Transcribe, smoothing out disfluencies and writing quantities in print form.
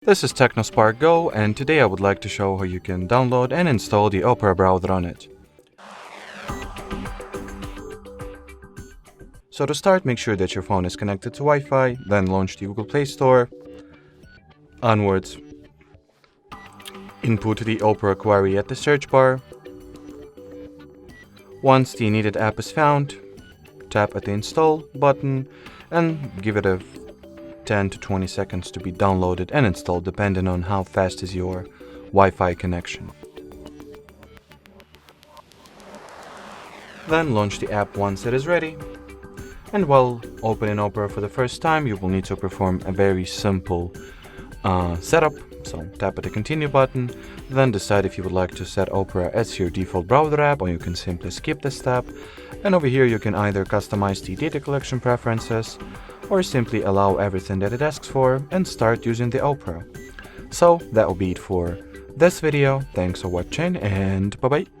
This is Tecno Go, and today I would like to show how you can download and install the Opera browser on it. So to start, make sure that your phone is connected to Wi-Fi, then launch the Google Play Store. Onwards, input the Opera query at the search bar. Once the needed app is found, tap at the install button and give it a 10 to 20 seconds to be downloaded and installed depending on how fast is your Wi-Fi connection. Then launch the app once it is ready. And while opening Opera for the first time, you will need to perform a very simple setup. So tap at the continue button, then decide if you would like to set Opera as your default browser app, or you can simply skip this step. And over here you can either customize the data collection preferences or simply allow everything that it asks for and start using the Opera. So that will be it for this video. Thanks for watching and bye bye.